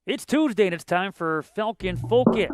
It's Tuesday and it's time for Falcon Focus.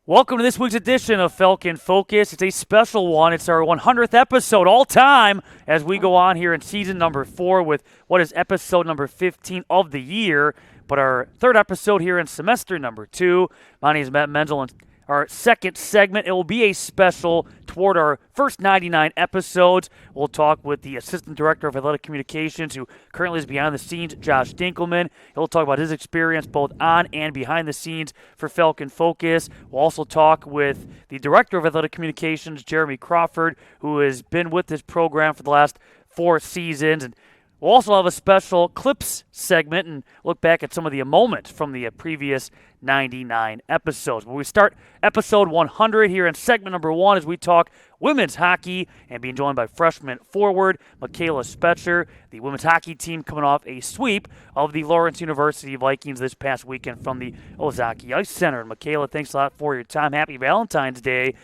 Welcome to this week's edition of Falcon Focus. It's a special one. It's our 100th episode all time as we go on here in season number 4 with what is episode number 15 of the year, but our third episode here in semester number 2. My name is Matt Menzel, and our second segment, it will be a special toward our first 99 episodes. We'll talk with the Assistant Director of Athletic Communications, who currently is behind the scenes, Josh Dinkelman. He'll talk about his experience both on and behind the scenes for Falcon Focus. We'll also talk with the Director of Athletic Communications, Jeremy Crawford, who has been with this program for the last 4 seasons. And we'll also have a special clips segment and look back at some of the moments from the previous 99 episodes. But we start episode 100 here in segment number 1 as we talk women's hockey and being joined by freshman forward Michaela Spetcher. The women's hockey team coming off a sweep of the Lawrence University Vikings this past weekend from the Ozaki Ice Center. And Michaela, thanks a lot for your time. Happy Valentine's Day.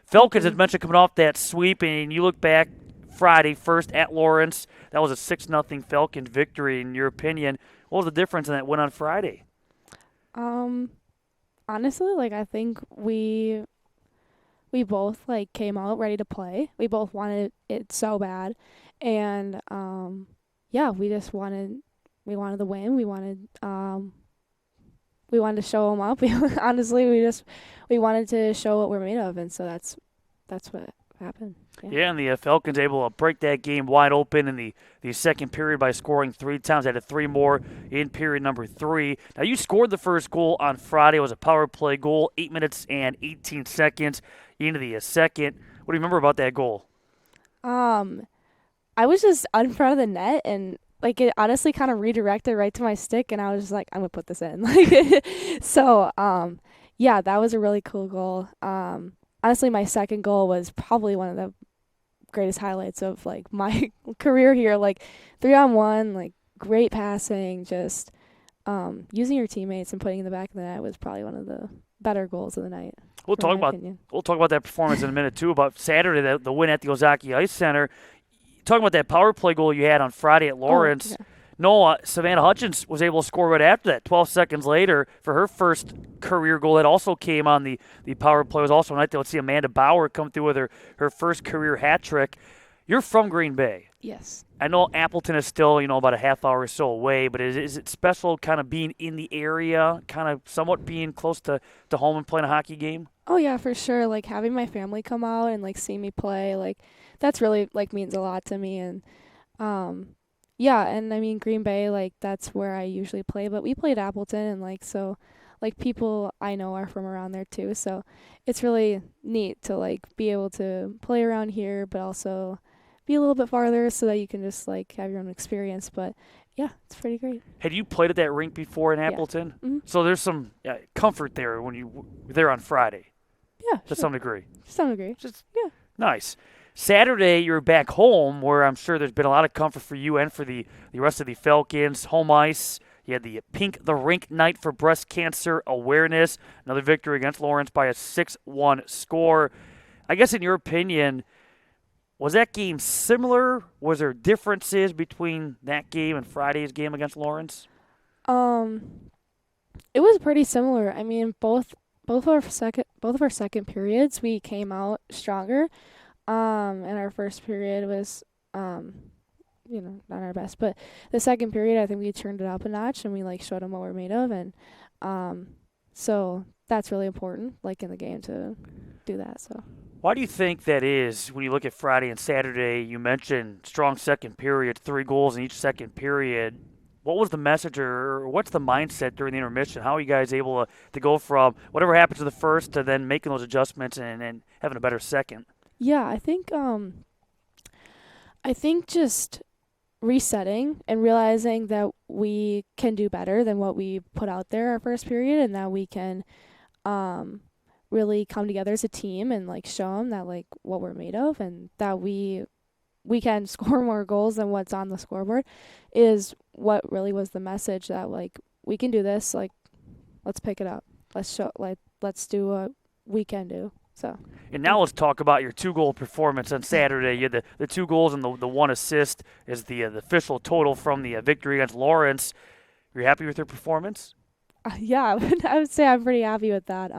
Falcons, as mentioned, coming off that sweep, and you look back Friday first at Lawrence. That was a 6-0 Falcons victory. In your opinion, what was the difference in that win on Friday? Honestly, I think we both came out ready to play. We both wanted it so bad, and yeah, we wanted the win. We wanted to show them up. Honestly, we wanted to show what we're made of, and so that's what happened. Yeah, and the Falcons able to break that game wide open in the second period by scoring 3 times. Added 3 more in period number 3. Now, you scored the first goal on Friday. It was a power play goal, 8 minutes and 18 seconds into the second. What do you remember about that goal? I was just in front of the net, and it honestly kind of redirected right to my stick, and I was just like, I'm gonna put this in. So yeah, that was a really cool goal. Honestly, my second goal was probably one of the greatest highlights of my career here. 3-on-1, great passing, just using your teammates and putting in the back of the net was probably one of the better goals of the night. We'll talk about that performance in a minute too. About Saturday, the win at the Ozaki Ice Center. Talking about that power play goal you had on Friday at Lawrence. Okay. No, Savannah Hutchins was able to score right after that. 12 seconds later for her first career goal. That also came on the power play. It was also a night that let's see Amanda Bauer come through with her first career hat trick. You're from Green Bay. Yes. I know Appleton is still, about a half hour or so away, but is it special kind of being in the area, kind of somewhat being close to home and playing a hockey game? Oh, yeah, for sure. Having my family come out and, see me play, that's really, means a lot to me. And, yeah, and I mean, Green Bay, that's where I usually play, but we played Appleton, and, so, people I know are from around there, too. So it's really neat to, be able to play around here, but also be a little bit farther so that you can just, have your own experience. But, yeah, it's pretty great. Had you played at that rink before in Appleton? Yeah. Mm-hmm. So there's some comfort there when you were there on Friday. Yeah, to some degree. To some degree. Just yeah. Nice. Saturday, you're back home, where I'm sure there's been a lot of comfort for you and for the rest of the Falcons. Home ice. You had the Pink the Rink night for breast cancer awareness. Another victory against Lawrence by a 6-1 score. I guess in your opinion, was that game similar? Was there differences between that game and Friday's game against Lawrence? It was pretty similar. I mean, both of our second periods we came out stronger. And our first period was not our best, but the second period I think we turned it up a notch and we showed them what we're made of, and so that's really important in the game to do that. So why do you think that is when you look at Friday and Saturday? You mentioned strong second period, 3 goals in each second period. What was the message or what's the mindset during the intermission? How are you guys able to go from whatever happened to the first to then making those adjustments and having a better second? Yeah, I think just resetting and realizing that we can do better than what we put out there our first period, and that we can really come together as a team and show them that what we're made of, and that we can score more goals than what's on the scoreboard is what really was the message, that we can do this, let's pick it up. Let's do what we can do. So. And now let's talk about your 2-goal performance on Saturday. You had the 2 goals and the 1 assist is the official total from the victory against Lawrence. Are you happy with your performance? Yeah, I would say I'm pretty happy with that.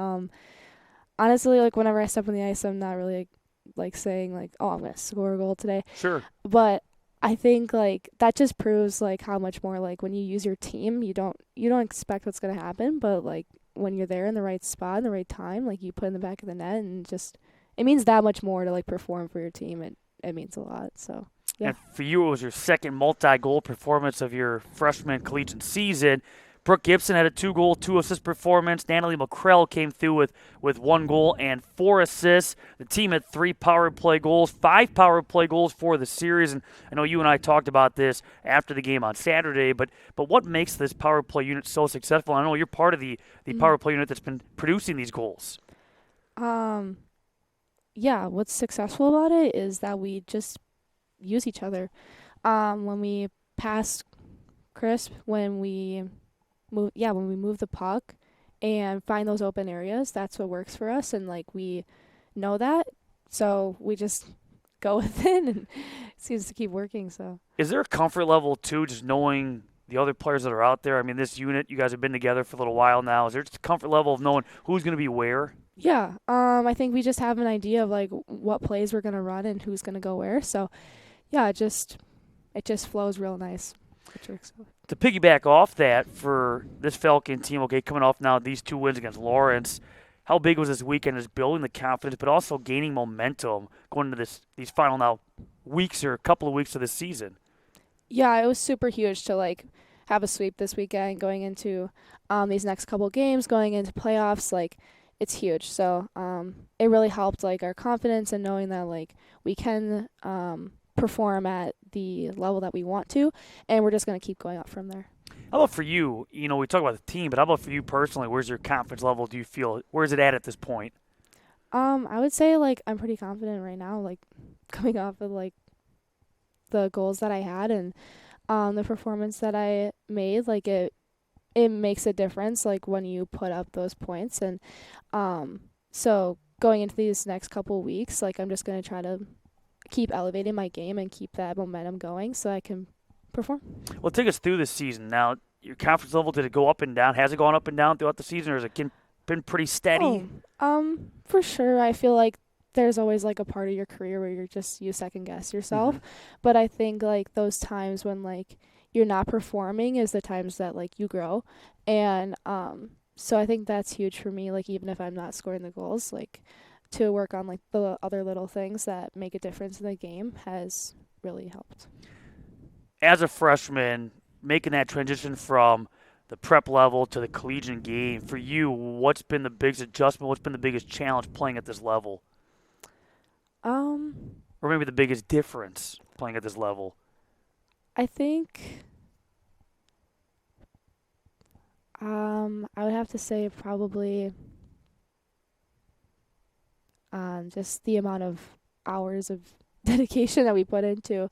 Honestly, like whenever I step on the ice, I'm not really like saying like, "Oh, I'm gonna score a goal today." Sure. But I think like that just proves like how much more like when you use your team, you don't expect what's gonna happen, but like when you're there in the right spot, in the right time, like you put in the back of the net, and just it means that much more to like perform for your team. It means a lot. So yeah. And for you, it was your second multi-goal performance of your freshman collegiate season. Brooke Gibson had a 2-goal, 2-assist performance. Natalie McCrell came through with 1 goal and 4 assists. The team had 3 power play goals, 5 power play goals for the series. And I know you and I talked about this after the game on Saturday, but what makes this power play unit so successful? I know you're part of the power play unit that's been producing these goals. Yeah, what's successful about it is that we just use each other. When we pass crisp, when we move the puck and find those open areas, that's what works for us, and like we know that, so we just go with it, and it seems to keep working. So Is there a comfort level too, just knowing the other players that are out there? I mean, this unit, you guys have been together for a little while now. Is there just a comfort level of knowing who's going to be where? yeah, I think we just have an idea of like what plays we're gonna run and who's gonna go where. So yeah, it just flows real nice. To piggyback off that, for this Falcon team, okay, coming off now these 2 wins against Lawrence, how big was this weekend is building the confidence, but also gaining momentum going into these final now weeks or a couple of weeks of this season? Yeah, it was super huge to like have a sweep this weekend, going into these next couple games, going into playoffs. Like it's huge. So it really helped like our confidence and knowing that like we can perform at the level that we want to, and we're just going to keep going up from there. How about for you? You know, we talk about the team, but how about for you personally? Where's your confidence level? Do you feel, where's it at this point? I would say like I'm pretty confident right now, like coming off of like the goals that I had and the performance that I made. Like it makes a difference like when you put up those points, and so going into these next couple weeks, like I'm just going to try to keep elevating my game and keep that momentum going so I can perform. Well, take us through this season. Now, your confidence level, did it go up and down? Has it gone up and down throughout the season, or has it been pretty steady? For sure. I feel like there's always like a part of your career where you second guess yourself. Mm-hmm. But I think like those times when like you're not performing is the times that like you grow. And so I think that's huge for me, like even if I'm not scoring the goals, like to work on like the other little things that make a difference in the game has really helped. As a freshman, making that transition from the prep level to the collegiate game, for you, what's been the biggest adjustment? What's been the biggest challenge playing at this level? Or maybe the biggest difference playing at this level? I think I would have to say probably just the amount of hours of dedication that we put into.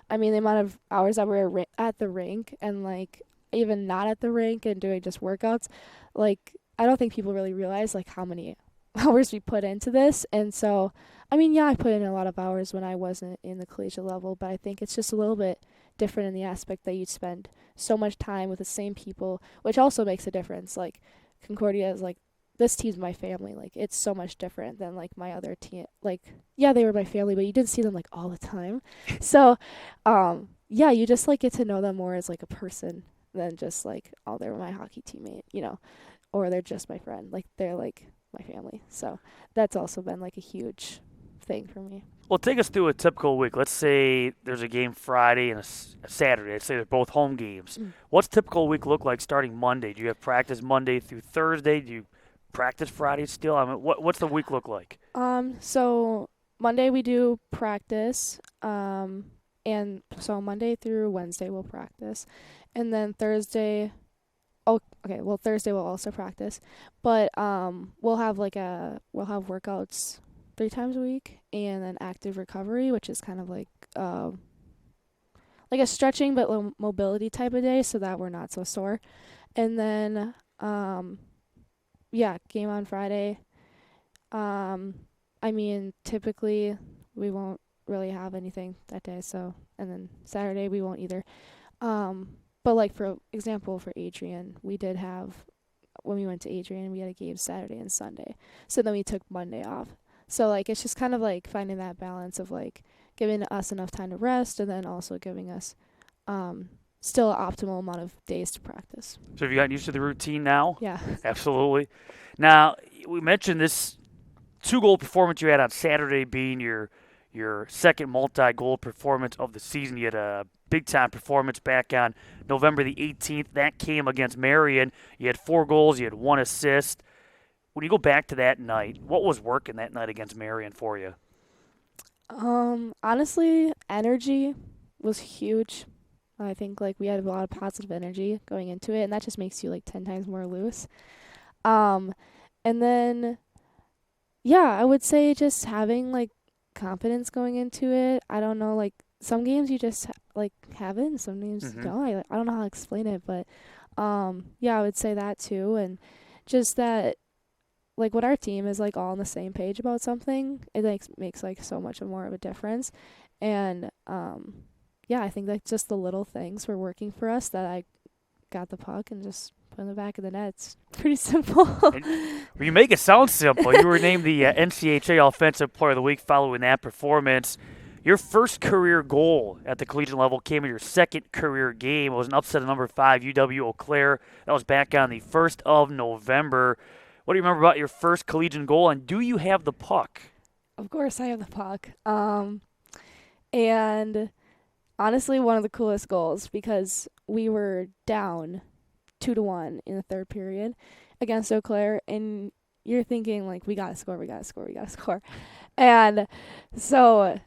I mean, the amount of hours that we're at the rink and, like, even not at the rink and doing just workouts. Like, I don't think people really realize, like, how many hours we put into this. And so, I mean, yeah, I put in a lot of hours when I wasn't in the collegiate level, but I think it's just a little bit different in the aspect that you spend so much time with the same people, which also makes a difference. Like, Concordia is, like, this team's my family. Like, it's so much different than like my other team. Like, yeah, they were my family, but you didn't see them like all the time. So, yeah, you just like get to know them more as like a person than just like, oh, they're my hockey teammate, or they're just my friend. Like, they're like my family. So that's also been like a huge thing for me. Well, take us through a typical week. Let's say there's a game Friday and a Saturday. Let's say they're both home games. What's typical week look like starting Monday? Do you have practice Monday through Thursday? Do you practice Friday still? I mean, what's the week look like? So Monday we do practice, and so Monday through Wednesday we'll practice, and then Thursday. Oh, okay. Well, Thursday we'll also practice, but we'll have workouts 3 times a week, and then active recovery, which is kind of like a stretching but mobility type of day, so that we're not so sore, and then. Yeah, game on Friday. I mean, typically we won't really have anything that day, so and then Saturday we won't either. But like for example, for Adrian, we did have when we went to Adrian, we had a game Saturday and Sunday. So then we took Monday off. So like it's just kind of like finding that balance of like giving us enough time to rest and then also giving us still an optimal amount of days to practice. So have you gotten used to the routine now? Yeah. Absolutely. Now, we mentioned this 2-goal performance you had on Saturday being your second multi-goal performance of the season. You had a big-time performance back on November the 18th. That came against Marion. You had 4 goals. You had 1 assist. When you go back to that night, what was working that night against Marion for you? Honestly, energy was huge. I think like we had a lot of positive energy going into it, and that just makes you like 10 times more loose. And then, yeah, I would say just having like confidence going into it. I don't know, like some games you just like have it, and some games Mhm. don't. I don't know how to explain it, but yeah, I would say that too, and just that like when our team is like all on the same page about something, it like makes like so much more of a difference, and yeah, I think like just the little things were working for us that I got the puck and just put in the back of the net. It's pretty simple. And you make it sound simple. You were named the NCHA Offensive Player of the Week following that performance. Your first career goal at the collegiate level came in your second career game. It was an upset of number 5, UW Eau Claire. That was back on the 1st of November. What do you remember about your first collegiate goal, and do you have the puck? Of course, I have the puck. And honestly, one of the coolest goals because we were down 2-1 in the third period against Eau Claire, and you're thinking like, we gotta score, we gotta score, we gotta score, and so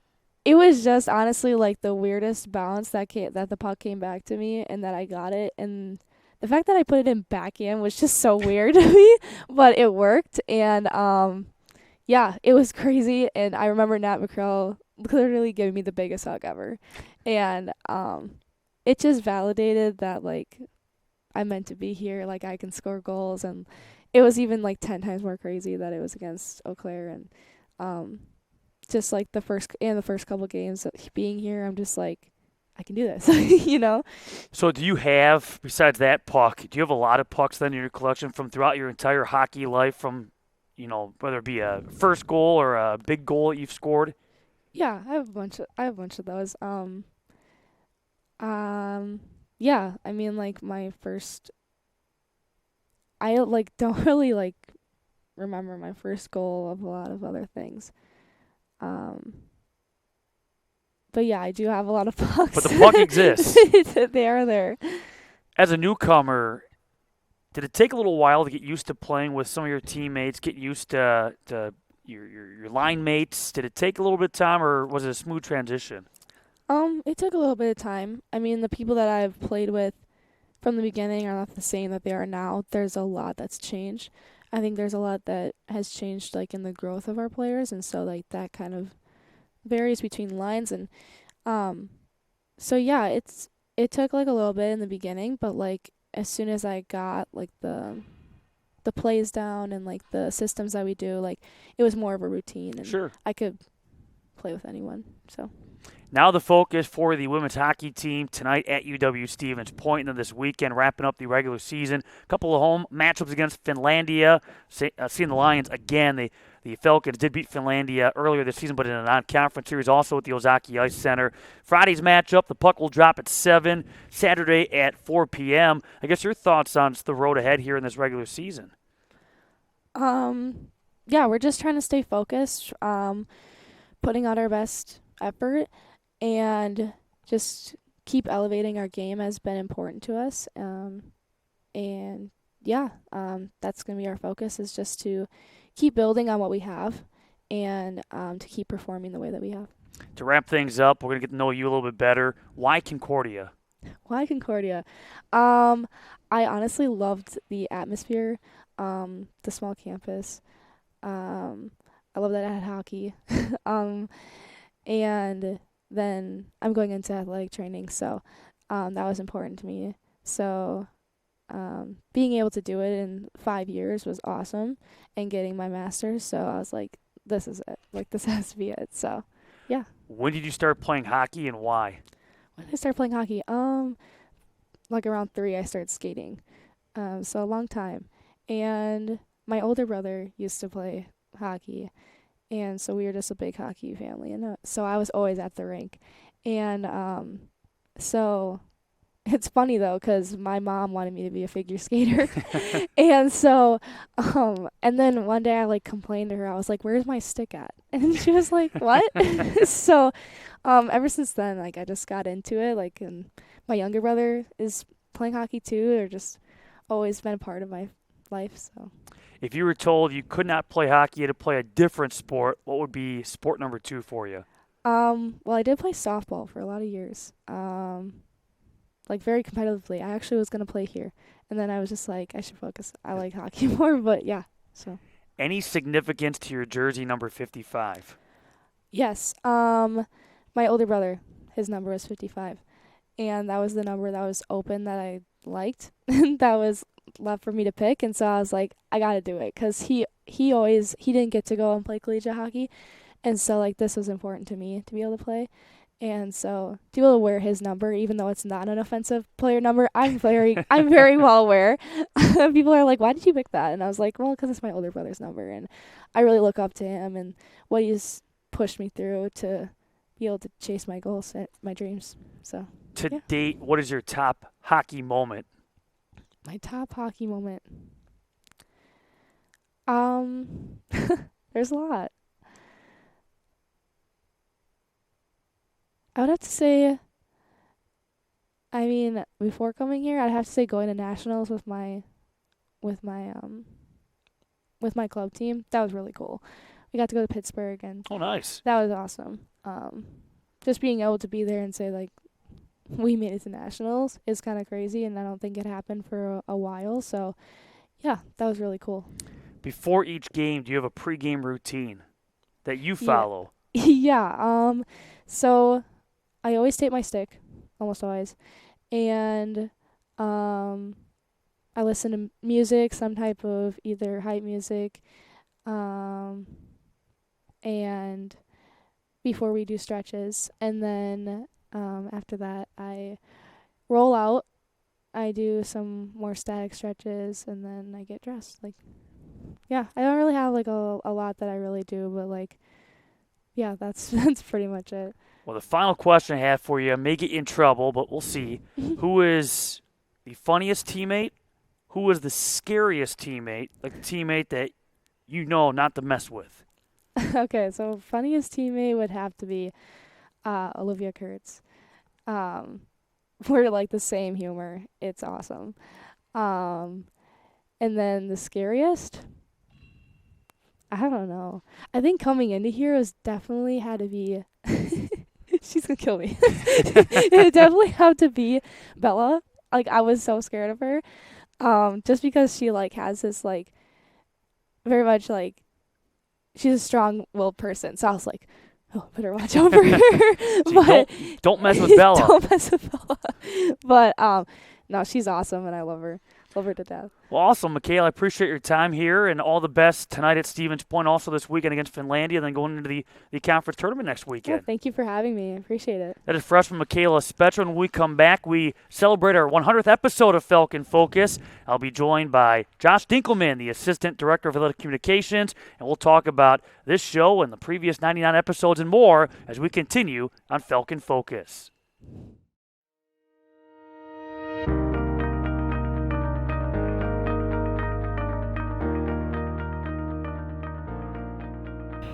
it was just honestly like the weirdest bounce that the puck came back to me and that I got it, and the fact that I put it in backhand was just so weird to me, but it worked, and yeah, it was crazy, and I remember Nat McCrell literally giving me the biggest hug ever, and it just validated that like I meant to be here, like I can score goals, and it was even like 10 times more crazy that it was against Eau Claire, and just like the first couple games being here, I'm just like, I can do this, you know? So do you have, besides that puck, do you have a lot of pucks then in your collection from throughout your entire hockey life from, whether it be a first goal or a big goal that you've scored? Yeah, I have a bunch of those. Yeah, I mean like my first, I like don't really like remember my first goal of a lot of other things. But yeah, I do have a lot of pucks. But the puck exists. They are there. As a newcomer, did it take a little while to get used to playing with some of your teammates, get used to your line mates? Did it take a little bit of time, or was it a smooth transition? It took a little bit of time. I mean, the people that I've played with from the beginning are not the same that they are now. There's a lot that's changed. I think there's a lot that has changed, like, in the growth of our players, and so, like, that kind of varies between lines, and, so, yeah, it took, like, a little bit in the beginning, but, like, as soon as I got, like, the plays down and, like, the systems that we do, like, it was more of a routine, and Sure. I could play with anyone, so. Now the focus for the women's hockey team tonight at UW Stevens Point, and then this weekend wrapping up the regular season. A couple of home matchups against Finlandia. Seeing the Lions again. The Falcons did beat Finlandia earlier this season, but in a non-conference series also at the Ozaki Ice Center. Friday's matchup, the puck will drop at 7, Saturday at 4 p.m. I guess your thoughts on the road ahead here in this regular season? Yeah, we're just trying to stay focused, putting out our best effort, and just keep elevating our game has been important to us. And yeah, that's going to be our focus, is just to keep building on what we have and to keep performing the way that we have. To wrap things up, we're going to get to know you a little bit better. Why Concordia? Why Concordia? I honestly loved the atmosphere, the small campus. I love that it had hockey. And then I'm going into athletic training, so that was important to me. So being able to do it in 5 years was awesome, and getting my master's. So I was like, this is it. Like, this has to be it. So, yeah. When did you start playing hockey and why? When did I start playing hockey? Like around 3, I started skating. So a long time. And my older brother used to play hockey. And so we were just a big hockey family. And so I was always at the rink. And so it's funny, though, because my mom wanted me to be a figure skater. And so, and then one day I, like, complained to her. I was like, where's my stick at? And she was like, what? So ever since then, like, I just got into it. Like, and my younger brother is playing hockey, too. They're just always been a part of my life, so. If you were told you could not play hockey, you had to play a different sport, what would be sport number 2 for you? Well, I did play softball for a lot of years. Like, very competitively. I actually was going to play here. And then I was just like, I should focus. I like hockey more, but yeah, so. Any significance to your jersey number 55? Yes. My older brother, his number was 55. And that was the number that was open that I liked. That was left for me to pick. And so I was like, I got to do it. Because he didn't get to go and play collegiate hockey. And so, like, this was important to me to be able to play. And so to be able to wear his number, even though it's not an offensive player number, I'm very well aware. People are like, why did you pick that? And I was like, well, because it's my older brother's number. And I really look up to him and what he's pushed me through to be able to chase my goals, my dreams. So To date, what is your top hockey moment? My top hockey moment. There's a lot. I would have to say, I mean, before coming here, I'd have to say going to nationals with my club team. That was really cool. We got to go to Pittsburgh, and Oh, nice. that was awesome. Just being able to be there and say, like, we made it to nationals is kind of crazy, and I don't think it happened for a while. So, yeah, that was really cool. Before each game, do you have a pregame routine that you follow? Yeah. So I always tape my stick, almost always, and I listen to music, some type of either hype music, and before we do stretches, and then after that I roll out. I do some more static stretches, and then I get dressed. Like, yeah, I don't really have like a lot that I really do, but like, yeah, that's pretty much it. Well, the final question I have for you may get you in trouble, but we'll see. Who is the funniest teammate? Who is the scariest teammate? Like the teammate that you know not to mess with. Okay, so funniest teammate would have to be Olivia Kurtz. We're like the same humor. It's awesome. And then the scariest? I don't know. I think coming into here was definitely had to be she's gonna kill me. It definitely had to be Bella. Like, I was so scared of her. Just because she like has this like very much like she's a strong-willed person. So I was like, oh, better watch over her. But don't mess with Bella. Don't mess with Bella. But no, she's awesome and I love her. Love her to death. Well, awesome, Michaela. I appreciate your time here and all the best tonight at Stevens Point, also this weekend against Finlandia, then going into the conference tournament next weekend. Yeah, thank you for having me. I appreciate it. That is freshman Michaela Spector. When we come back, we celebrate our 100th episode of Falcon Focus. I'll be joined by Josh Dinkelman, the Assistant Director of Athletic Communications, and we'll talk about this show and the previous 99 episodes and more as we continue on Falcon Focus.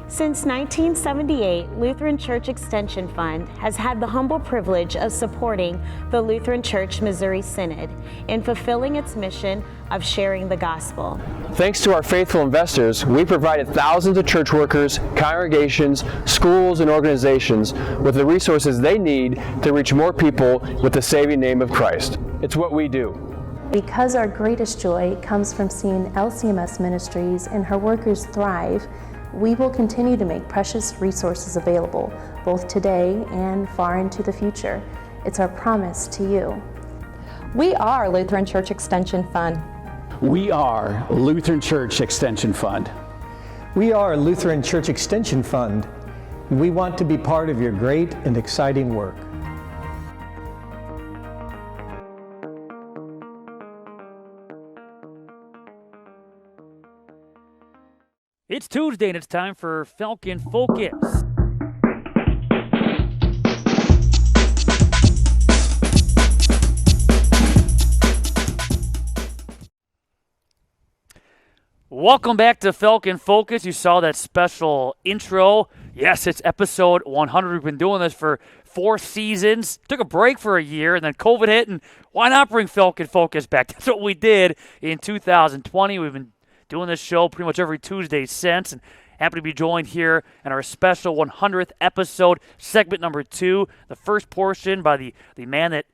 Since 1978, Lutheran Church Extension Fund has had the humble privilege of supporting the Lutheran Church Missouri Synod in fulfilling its mission of sharing the gospel. Thanks to our faithful investors, we provided thousands of church workers, congregations, schools, and organizations with the resources they need to reach more people with the saving name of Christ. It's what we do. Because our greatest joy comes from seeing LCMS Ministries and her workers thrive, we will continue to make precious resources available, both today and far into the future. It's our promise to you. We are Lutheran Church Extension Fund. We are Lutheran Church Extension Fund. We are Lutheran Church Extension Fund. We want to be part of your great and exciting work. It's Tuesday and it's time for Falcon Focus. Welcome back to Falcon Focus. You saw that special intro. Yes, it's episode 100. We've been doing this for 4 seasons. Took a break for a year, and then COVID hit, and why not bring Falcon Focus back? That's what we did in 2020. We've been doing this show pretty much every Tuesday since, and happy to be joined here in our special 100th episode, segment number 2. The first portion by the man that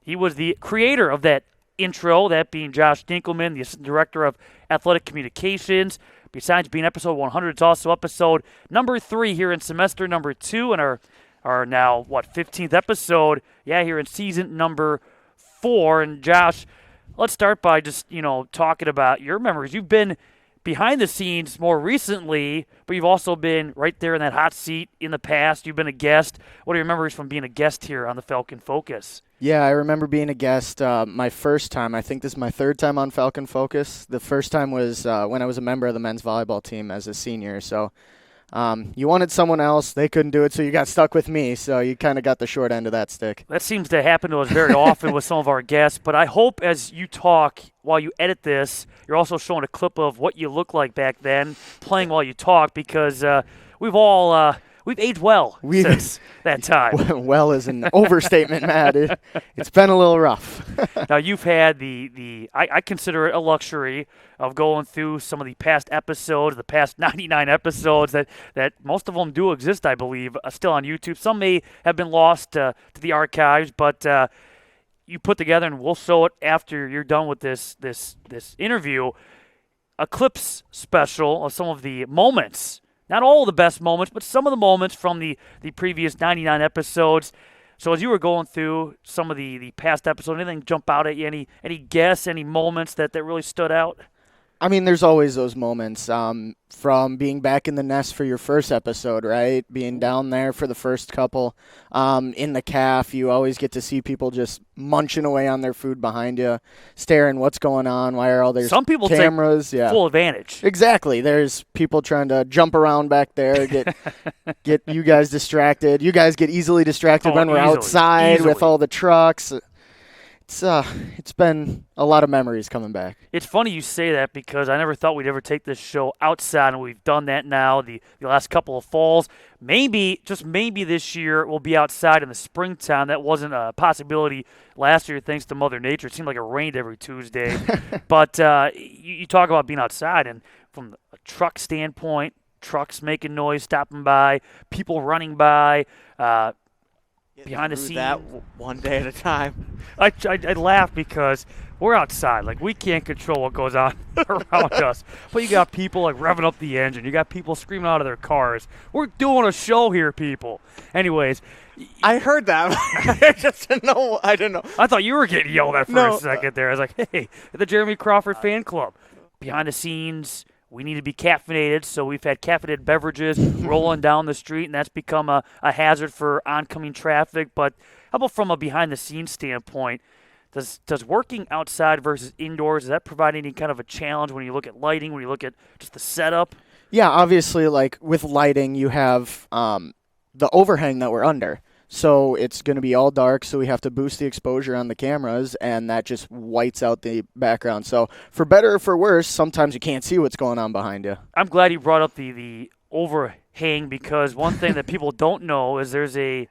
he was the creator of that intro, that being Josh Dinkelman, the Assistant Director of Athletic Communications. Besides being episode 100, it's also episode number 3 here in semester number 2 and our now, 15th episode, here in season number 4. And Josh, let's start by just, talking about your memories. You've been behind the scenes more recently, but you've also been right there in that hot seat in the past. You've been a guest. What are your memories from being a guest here on the Falcon Focus? Yeah, I remember being a guest my first time. I think this is my 3rd time on Falcon Focus. The first time was when I was a member of the men's volleyball team as a senior. So you wanted someone else. They couldn't do it, so you got stuck with me. So you kind of got the short end of that stick. That seems to happen to us very often with some of our guests. But I hope as you talk, while you edit this, you're also showing a clip of what you looked like back then, playing while you talk, because we've all we've aged well since that time. Well is an overstatement, Matt. It's been a little rough. Now, you've had I consider it a luxury of going through some of the past episodes, the past 99 episodes that most of them do exist, I believe, still on YouTube. Some may have been lost to the archives, but you put together, and we'll show it after you're done with this interview, a clips special of some of the moments. Not all the best moments, but some of the moments from the previous 99 episodes. So as you were going through some of the past episodes, anything jump out at you? Any guess, any moments that really stood out? I mean, there's always those moments from being back in the nest for your first episode, right? Being down there for the first couple. In the calf, you always get to see people just munching away on their food behind you, staring what's going on, why are all there Some people cameras? Take full advantage. Exactly. There's people trying to jump around back there, get you guys distracted. You guys get easily distracted when we're outside with all the trucks. It's been a lot of memories coming back. It's funny you say that because I never thought we'd ever take this show outside, and we've done that now the last couple of falls. Maybe, just maybe this year we'll be outside in the springtime. That wasn't a possibility last year thanks to Mother Nature. It seemed like it rained every Tuesday. But you talk about being outside, and from a truck standpoint, trucks making noise, stopping by, people running by, behind the scenes. That one day at a time. I laugh because we're outside. Like, we can't control what goes on around us. But you got people, like, revving up the engine. You got people screaming out of their cars. We're doing a show here, people. Anyways. I heard that. I just didn't know. I didn't know. I thought you were getting yelled at for a second there. I was like, hey, the Jeremy Crawford fan club. Behind the scenes, we need to be caffeinated, so we've had caffeinated beverages rolling down the street, and that's become a hazard for oncoming traffic. But how about from a behind-the-scenes standpoint? Does working outside versus indoors, does that provide any kind of a challenge when you look at lighting, when you look at just the setup? Yeah, obviously, like with lighting, you have the overhang that we're under. So it's going to be all dark, so we have to boost the exposure on the cameras, and that just whites out the background. So for better or for worse, sometimes you can't see what's going on behind you. I'm glad you brought up the overhang, because one thing that people don't know is there's a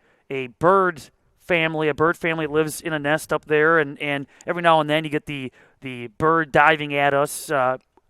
bird family that lives in a nest up there, and every now and then you get the bird diving at us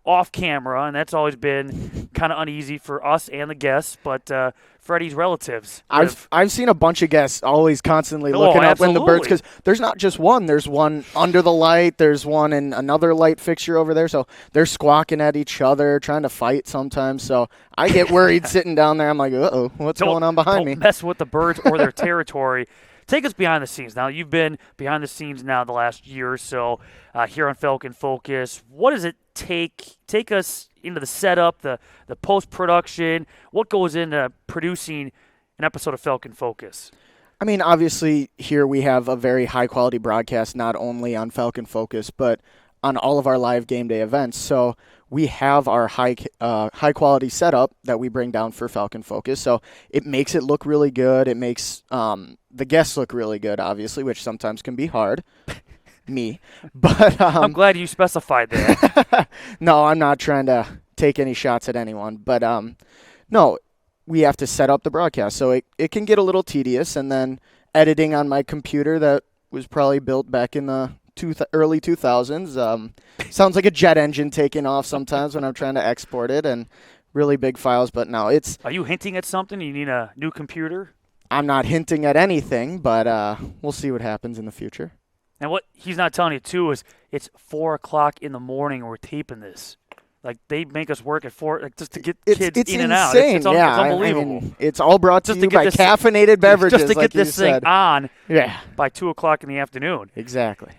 off camera, and that's always been kind of uneasy for us and the guests, but Freddie's relatives. I've seen a bunch of guests always constantly looking up when the birds, because there's not just one. There's one under the light. There's one in another light fixture over there. So they're squawking at each other, trying to fight sometimes. So I get worried sitting down there. I'm like, uh-oh, what's going on behind me? Don't mess with the birds or their territory. Take us behind the scenes. Now, you've been behind the scenes now the last year or so here on Falcon Focus. What does it take us into the setup, the post-production? What goes into producing an episode of Falcon Focus? I mean, obviously, here we have a very high-quality broadcast, not only on Falcon Focus, but on all of our live game day events. So we have our high-quality setup that we bring down for Falcon Focus. So it makes it look really good. It makes the guests look really good, obviously, which sometimes can be hard. Me. But I'm glad you specified that. No, I'm not trying to take any shots at anyone. But no, we have to set up the broadcast. So it can get a little tedious, and then editing on my computer that was probably built back in the early 2000s. Sounds like a jet engine taking off sometimes when I'm trying to export it, and really big files. But no, it's... Are you hinting at something? You need a new computer? I'm not hinting at anything, but we'll see what happens in the future. And what he's not telling you, too, is it's 4 o'clock in the morning and we're taping this. Like, they make us work at 4 just to get kids it's in insane. and out. It's Yeah, unbelievable. I mean, it's all brought to Just you to get by this- caffeinated beverages, Just to like get this you thing said. on Yeah, by 2 o'clock in the afternoon. exactly.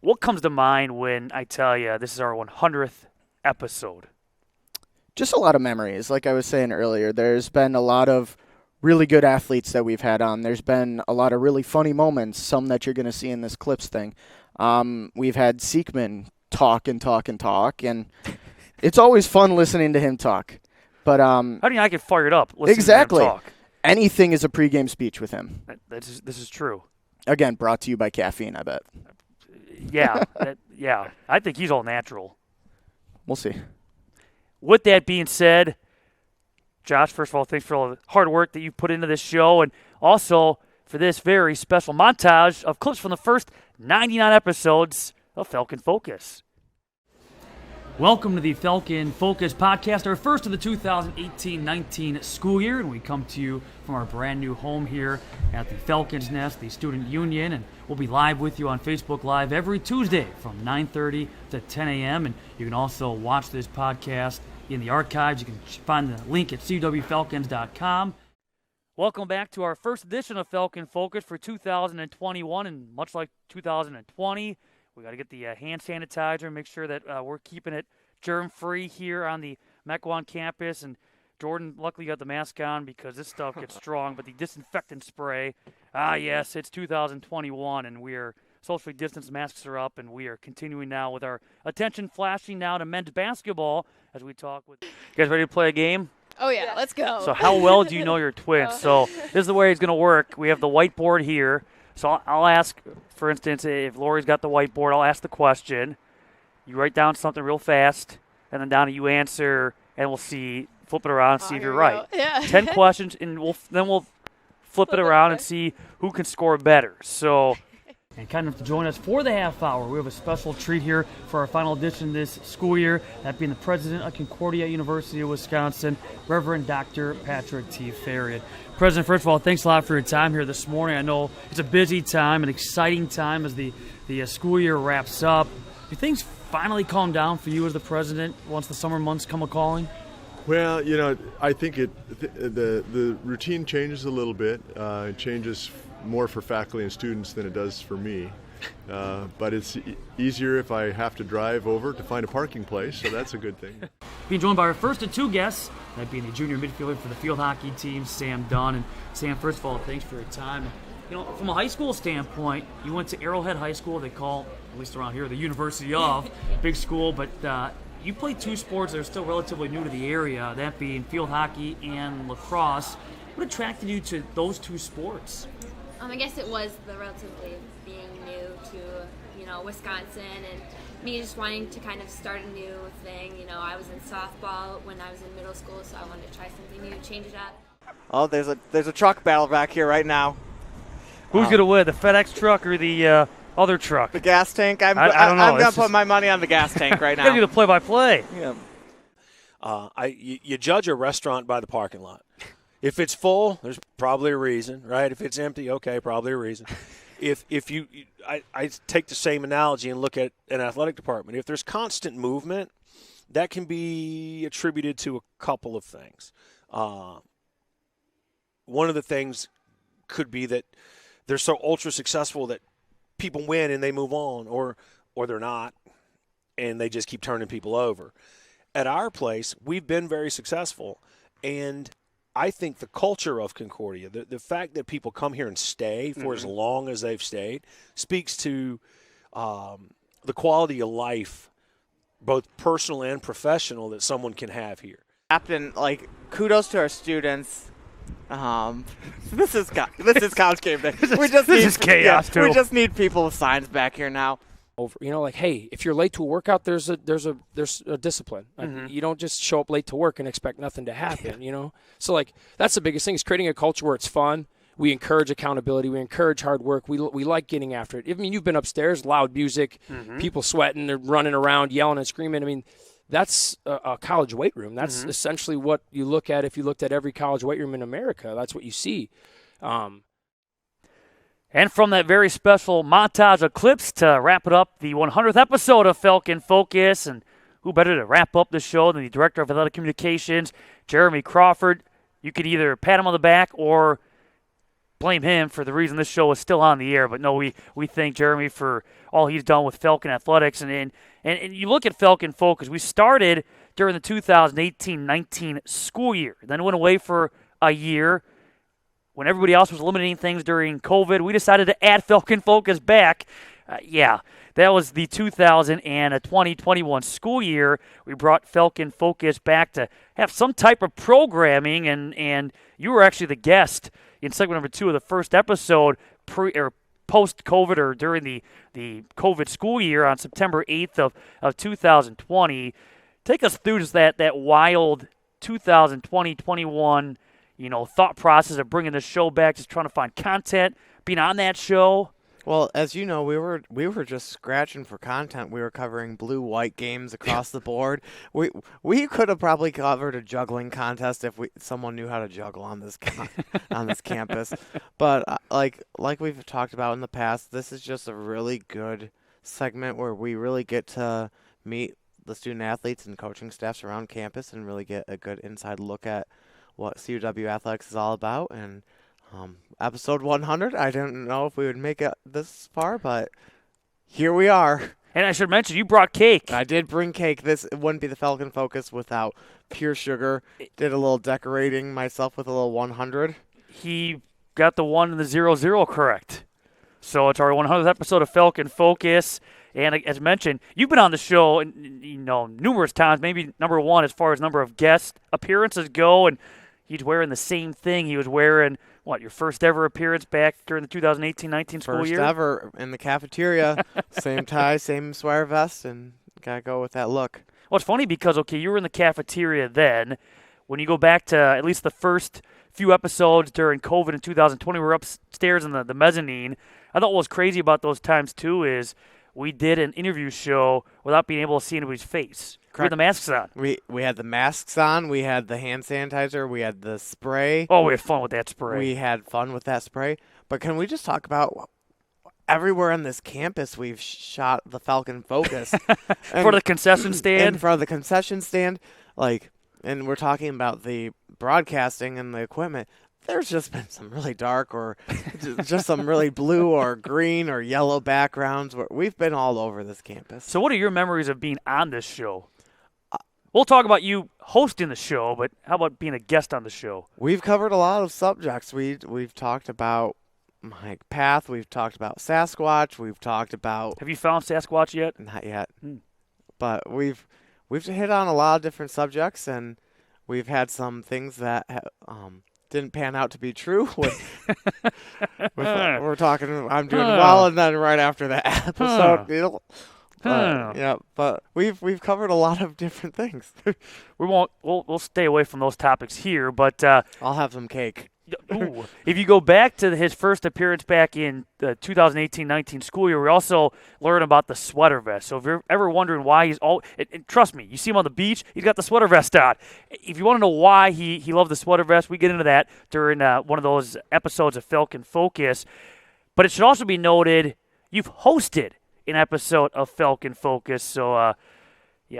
What comes to mind when I tell you this is our 100th episode? Just a lot of memories. Like I was saying earlier, there's been a lot of really good athletes that we've had on. There's been a lot of really funny moments, some that you're going to see in this clips thing. We've had Seekman talk, and it's always fun listening to him talk. But How do you not get fired up listening exactly. to him talk? Anything is a pregame speech with him. This is true. Again, brought to you by caffeine, I bet. Yeah, yeah. I think he's all natural. We'll see. With that being said, Josh, first of all, thanks for all the hard work that you put into this show, and also for this very special montage of clips from the first 99 episodes of Falcon Focus. Welcome to the Falcon Focus podcast, our first of the 2018-19 school year, and we come to you from our brand new home here at the Falcons Nest, the Student Union, and we'll be live with you on Facebook Live every Tuesday from 9:30 to 10 a.m., and you can also watch this podcast in the archives. You can find the link at CUWFalcons.com. Welcome back to our first edition of Falcon Focus for 2021, and much like 2020, we got to get the hand sanitizer, make sure that we're keeping it germ-free here on the Mequon campus. And Jordan, luckily, got the mask on because this stuff gets strong. But the disinfectant spray, yes, it's 2021, and we are socially distanced. Masks are up, and we are continuing now with our attention flashing now to men's basketball as we talk with. You guys ready to play a game? Oh, yeah, let's go. So how well do you know your twins? So this is the way it's going to work. We have the whiteboard here. So I'll ask, for instance, if Lori's got the whiteboard, I'll ask the question. You write down something real fast, and then Donna, you answer, and we'll see, flip it around and see if you're right. Yeah. 10 questions, and we'll flip it around and see who can score better. So, and kind of to join us for the half hour, we have a special treat here for our final edition this school year, that being the president of Concordia University of Wisconsin, Reverend Dr. Patrick T. Ferrier. President, first of all, thanks a lot for your time here this morning. I know it's a busy time, an exciting time as the school year wraps up. Do things finally calm down for you as the president once the summer months come a-calling? Well, I think the routine changes a little bit. It changes more for faculty and students than it does for me. But it's easier if I have to drive over to find a parking place, so that's a good thing. Being joined by our first of two guests, that being the junior midfielder for the field hockey team, Sam Dunn. And Sam, first of all, thanks for your time. From a high school standpoint, you went to Arrowhead High School. They call, at least around here, the University of, big school, but you played two sports that are still relatively new to the area, that being field hockey and lacrosse. What attracted you to those two sports? I guess it was the relatively being new to, Wisconsin, and me just wanting to kind of start a new thing. I was in softball when I was in middle school, so I wanted to try something new, change it up. Oh, there's a truck battle back here right now. Who's going to win, the FedEx truck or the other truck? The gas tank. I don't know. I'm going to put my money on the gas tank right now. Got to do the play-by-play. Yeah. You judge a restaurant by the parking lot. If it's full, there's probably a reason, right? If it's empty, okay, probably a reason. I take the same analogy and look at an athletic department. If there's constant movement, that can be attributed to a couple of things. One of the things could be that they're so ultra successful that people win and they move on, or they're not, and they just keep turning people over. at our place, we've been very successful. And I think the culture of Concordia, the fact that people come here and stay for as long as they've stayed, speaks to the quality of life, both personal and professional, that someone can have here. Captain, kudos to our students. This is college game day. This is chaos too. We just need people with signs back here now. Over, hey, if you're late to a workout, there's a discipline. You don't just show up late to work and expect nothing to happen. So that's the biggest thing, is creating a culture where it's fun. We encourage accountability. We encourage hard work. We like getting after it. You've been upstairs, loud music, people sweating, they're running around, yelling and screaming. That's a college weight room. That's essentially what you look at. If you looked at every college weight room in America, that's what you see. And from that very special montage of clips to wrap it up, the 100th episode of Falcon Focus, and who better to wrap up the show than the Director of Athletic Communications, Jeremy Crawford. You could either pat him on the back or blame him for the reason this show is still on the air. But no, we thank Jeremy for all he's done with Falcon Athletics. And you look at Falcon Focus, we started during the 2018-19 school year, then went away for a year. When everybody else was eliminating things during COVID, we decided to add Falcon Focus back. That was the 2020-21 school year. We brought Falcon Focus back to have some type of programming, and you were actually the guest in segment number 2 of the first episode post-COVID, or during the COVID school year on September 8th of 2020. Take us through just that wild 2020-21 thought process of bringing the show back, just trying to find content, being on that show. Well, as you know, we were just scratching for content. We were covering blue-white games across the board. We could have probably covered a juggling contest if someone knew how to juggle on this on this campus. But like we've talked about in the past, this is just a really good segment where we really get to meet the student athletes and coaching staffs around campus and really get a good inside look at what CUW athletics is all about. And episode 100, I didn't know if we would make it this far, but here we are. And I should mention, you brought cake. I did bring cake. This wouldn't be the Falcon Focus without pure sugar. Did a little decorating myself with a little 100. He got the 1 and the 00 correct. So it's our 100th episode of Falcon Focus. And as mentioned, you've been on the show numerous times, maybe number 1 as far as number of guest appearances go, and he's wearing the same thing he was wearing, your first ever appearance back during the 2018-19 school year? First ever in the cafeteria. Same tie, same sweater vest, and got to go with that look. Well, it's funny because, you were in the cafeteria then. When you go back to at least the first few episodes during COVID in 2020, we were upstairs in the mezzanine. I thought what was crazy about those times, too, is we did an interview show without being able to see anybody's face. Correct. We had the masks on. We had the masks on. We had the hand sanitizer. We had the spray. Oh, we had fun with that spray. We had fun with that spray. But can we just talk about everywhere on this campus we've shot the Falcon Focus? For the concession stand? And for the concession stand. And we're talking about the broadcasting and the equipment. There's just been some really dark or just some really blue or green or yellow backgrounds. We've been all over this campus. So what are your memories of being on this show? We'll talk about you hosting the show, but how about being a guest on the show? We've covered a lot of subjects. We've talked about Mike Path. We've talked about Sasquatch. We've talked about... Have you found Sasquatch yet? Not yet. But we've hit on a lot of different subjects, and we've had some things that didn't pan out to be true. We're talking, I'm doing well, and then right after that episode, but we've covered a lot of different things. We'll stay away from those topics here, but I'll have some cake. Ooh. If you go back to his first appearance back in the 2018-19 school year, we also learned about the sweater vest. So if you're ever wondering why he's and trust me, you see him on the beach, he's got the sweater vest on. If you want to know why he loved the sweater vest, we get into that during one of those episodes of Falcon Focus. But it should also be noted, you've hosted an episode of Falcon Focus, so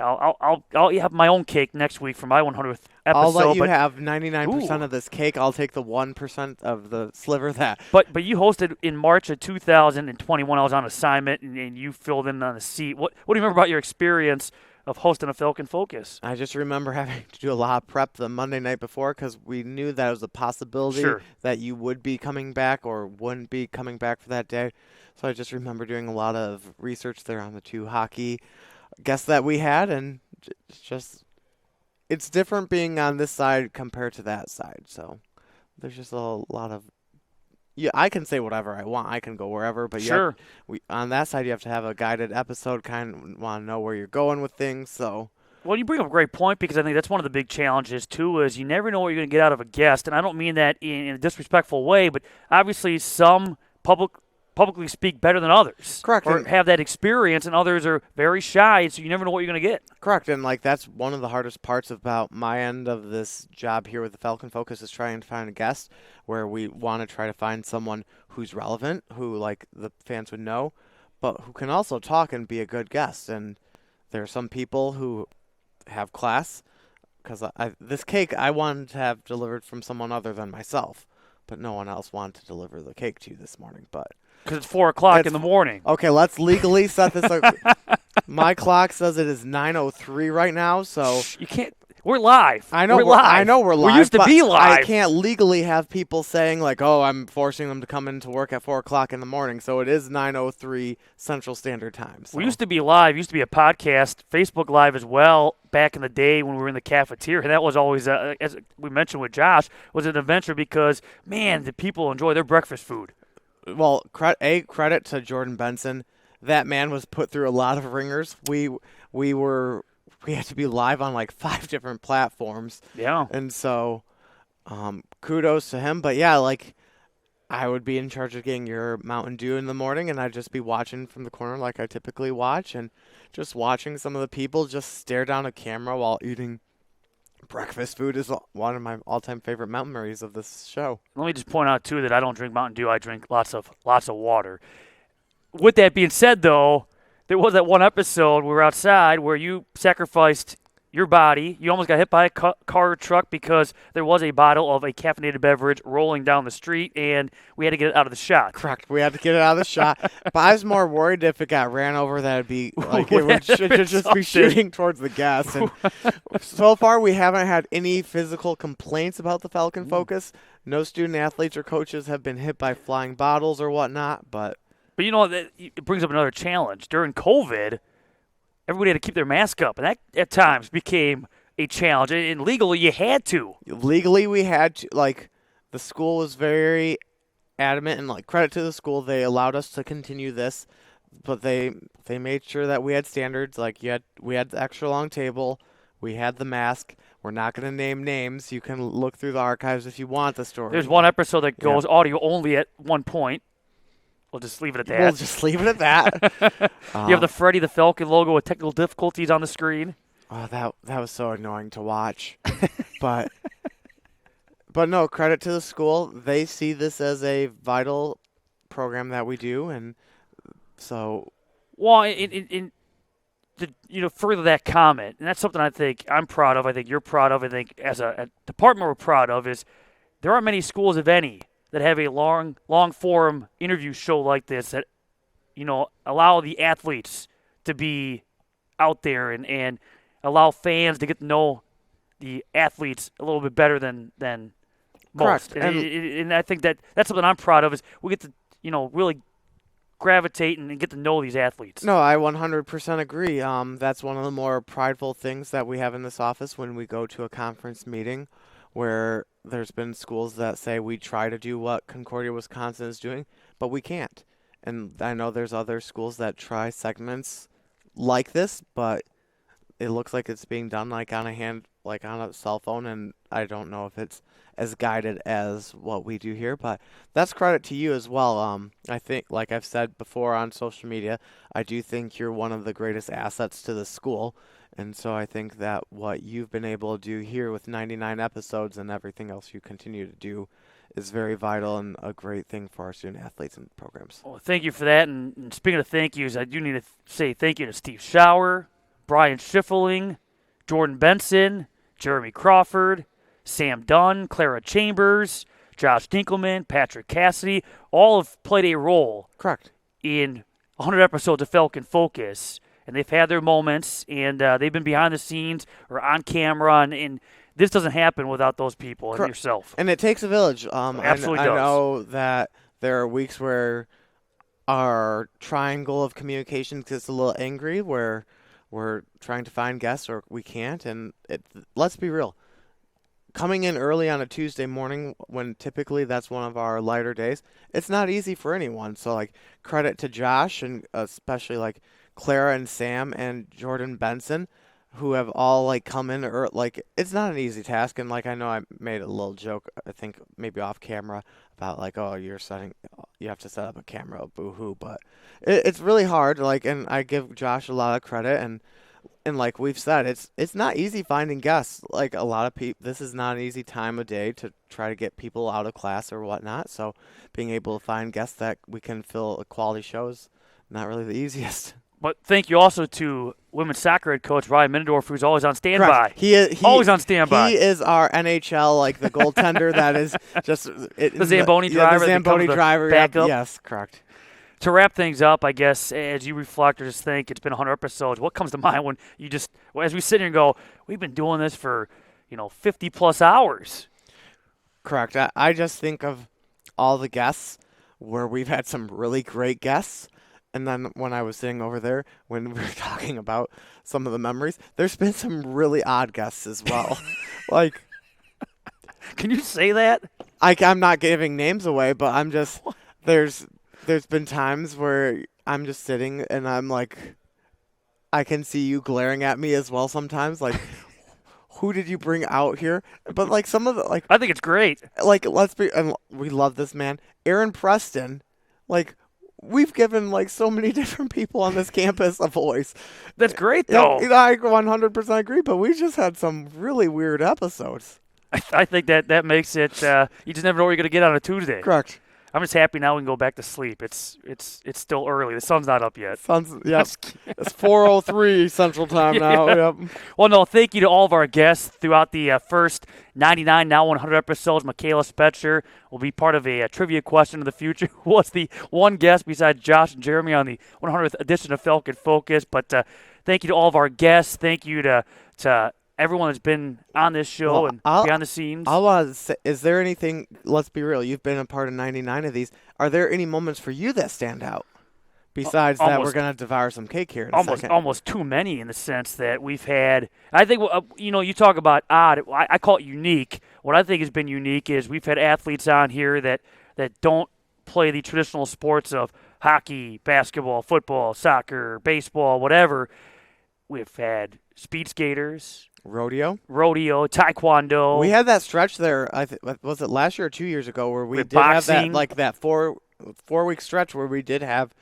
I'll have my own cake next week for my 100th episode. I'll let you have 99% of this cake. I'll take the 1% of the sliver that. But you hosted in March of 2021. I was on assignment, and you filled in on the seat. What do you remember about your experience of hosting a Falcon Focus. I just remember having to do a lot of prep the Monday night before because we knew that it was a possibility that you would be coming back or wouldn't be coming back for that day. So I just remember doing a lot of research there on the 2 hockey guests that we had, and it's different being on this side compared to that side. So there's just a lot of I can say whatever I want. I can go wherever, but on that side you have to have a guided episode. Kind of want to know where you're going with things. So. Well, you bring up a great point because I think that's one of the big challenges too. Is you never know what you're going to get out of a guest, and I don't mean that in a disrespectful way, but obviously some publicly speak better than others. Correct. Or have that experience, and others are very shy, so you never know what you're going to get. Correct, and that's one of the hardest parts about my end of this job here with the Falcon Focus is trying to find a guest where we want to try to find someone who's relevant, who the fans would know, but who can also talk and be a good guest. And there are some people who have class, because this cake I wanted to have delivered from someone other than myself, but no one else wanted to deliver the cake to you this morning, but. Because it's 4 o'clock in the morning. Okay, let's legally set this up. My clock says it is 9:03 right now, so you can't. We're live. I know we're live. I know we're live. We used to be live. I can't legally have people saying "Oh, I'm forcing them to come into work at 4 o'clock in the morning." So it is 9:03 Central Standard Time. So. We used to be live. Used to be a podcast, Facebook Live as well. Back in the day when we were in the cafeteria, and that was always, as we mentioned with Josh, was an adventure because man, the people enjoy their breakfast food. Well, credit to Jordan Benson. That man was put through a lot of ringers. We had to be live on 5 different platforms. Yeah. And so, kudos to him. But yeah, I would be in charge of getting your Mountain Dew in the morning, and I'd just be watching from the corner like I typically watch, and just watching some of the people just stare down a camera while eating breakfast food is one of my all-time favorite memories of this show. Let me just point out too that I don't drink Mountain Dew. I drink lots of water. With that being said, though, there was that one episode we were outside where you sacrificed your body. You almost got hit by a car or truck because there was a bottle of a caffeinated beverage rolling down the street, and we had to get it out of the shot. Correct. We had to get it out of the shot. But I was more worried if it got ran over that it'd be it would just be shooting towards the gas. And so far, we haven't had any physical complaints about the Falcon Focus. No student athletes or coaches have been hit by flying bottles or whatnot. But you know, it brings up another challenge. During COVID, everybody had to keep their mask up, and that at times became a challenge. And legally, you had to. Legally, we had to. The school was very adamant, and credit to the school, they allowed us to continue this, but they made sure that we had standards. We had the extra long table, we had the mask. We're not going to name names. You can look through the archives if you want the story. There's one episode that goes audio only at one point. We'll just leave it at that. We'll just leave it at that. You have the Freddy the Falcon logo with technical difficulties on the screen. Oh, that was so annoying to watch. But no, credit to the school. They see this as a vital program that we do, and so. Well, further that comment, and that's something I think I'm proud of. I think you're proud of. I think as a department we're proud of is there aren't many schools, if any, that have a long form interview show like this that, allow the athletes to be out there and allow fans to get to know the athletes a little bit better than most. Correct. And I think that's something I'm proud of is we get to, really gravitate and get to know these athletes. No, I 100% agree. That's one of the more prideful things that we have in this office when we go to a conference meeting where there's been schools that say we try to do what Concordia, Wisconsin is doing, but we can't. And I know there's other schools that try segments like this, but it looks like it's being done on a cell phone, and I don't know if it's as guided as what we do here, but that's credit to you as well. I think, like I've said before on social media, I do think you're one of the greatest assets to the school. And so I think that what you've been able to do here with 99 episodes and everything else you continue to do is very vital and a great thing for our student athletes and programs. Well, thank you for that. And speaking of thank yous, I do need to say thank you to Steve Schauer, Brian Schiffeling, Jordan Benson, Jeremy Crawford, Sam Dunn, Clara Chambers, Josh Dinkelman, Patrick Cassidy. All have played a role Correct. in 100 episodes of Falcon Focus. and they've had their moments, and they've been behind the scenes or on camera, and this doesn't happen without those people and yourself. And it takes a village. Absolutely I does. know that there are weeks where our triangle of communication gets a little angry, where we're trying to find guests or we can't. And let's be real. Coming in early on a Tuesday morning when typically that's one of our lighter days, it's not easy for anyone. So, like, credit to Josh and especially, like, Clara and Sam and Jordan Benson, who have all, like, come in like, it's not an easy task. And, like, I know I made a little joke, I think maybe off camera, about, like, oh, you have to set up a camera, boo-hoo. But it's really hard, like, and I give Josh a lot of credit. And like we've said, it's not easy finding guests. Like, a lot of people, this is not an easy time of day to try to get people out of class or whatnot. So being able to find guests that we can fill a quality show is not really the easiest. But thank you also to women's soccer head coach Ryan Middendorf, who's always on standby. Correct. He always on standby. He is our NHL, like the goaltender that is just the Zamboni driver. The Zamboni driver. Backup. Yes, correct. To wrap things up, I guess, as you reflect or just think, it's been 100 episodes, what comes to mind when you just, as we sit here and go, we've been doing this for, 50-plus hours? Correct. I just think of all the guests where we've had some really great guests. And then when I was sitting over there, when we were talking about some of the memories, there's been some really odd guests as well. Like, can you say that? I'm not giving names away, but I'm just, there's been times where I'm just sitting and I'm like, I can see you glaring at me as well sometimes. Like, who did you bring out here? But, like, some of the, like, I think it's great. Like, and we love this man. Aaron Preston, like, we've given, like, so many different people on this campus a voice. That's great, though. I 100% agree, but we just had some really weird episodes. I think that makes it, you just never know what you're going to get on a Tuesday. Correct. I'm just happy now we can go back to sleep. It's still early. The sun's not up yet. It's 4:03 Central Time now. Yeah. Yep. Well, no, thank you to all of our guests throughout the first 99, now 100 episodes. Michaela Spetcher will be part of a trivia question of the future. Who was the one guest besides Josh and Jeremy on the 100th edition of Falcon Focus? But thank you to all of our guests. Thank you to everyone that's been on this show and behind the scenes. I want to say, is there anything, let's be real, you've been a part of 99 of these. Are there any moments for you that stand out? Besides that, we're going to devour some cake here in a second. Almost too many in the sense that we've had, I think, you talk about odd, I call it unique. What I think has been unique is we've had athletes on here that don't play the traditional sports of hockey, basketball, football, soccer, baseball, whatever. We've had speed skaters. Rodeo, taekwondo. We had that stretch there. Was it last year or 2 years ago where we did boxing. have that, like, that 4-week stretch where we did have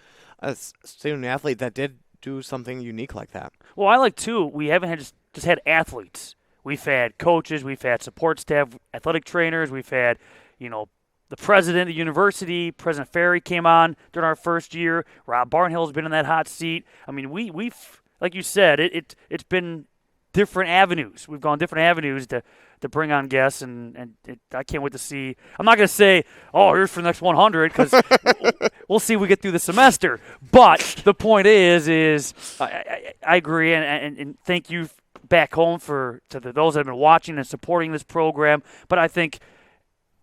a student athlete that did do something unique like that. Well, I like too. We haven't just had athletes. We've had coaches. We've had support staff, athletic trainers. We've had, the president of the university, President Ferry, came on during our first year. Rob Barnhill's been in that hot seat. I mean, we've like you said, it's been different avenues. We've gone different avenues to bring on guests, and I can't wait to see. I'm not going to say, here's for the next 100, because we'll see if we get through the semester. But the point is I agree, and thank you back home to those that have been watching and supporting this program. But I think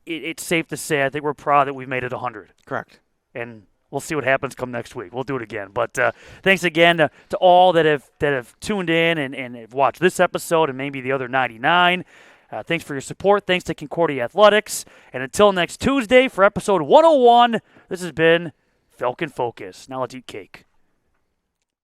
it's safe to say I think we're proud that we've made it 100. Correct. And we'll see what happens come next week. We'll do it again. But thanks again to all that have tuned in and have watched this episode and maybe the other 99. Thanks for your support. Thanks to Concordia Athletics. And until next Tuesday for episode 101, this has been Falcon Focus. Now let's eat cake.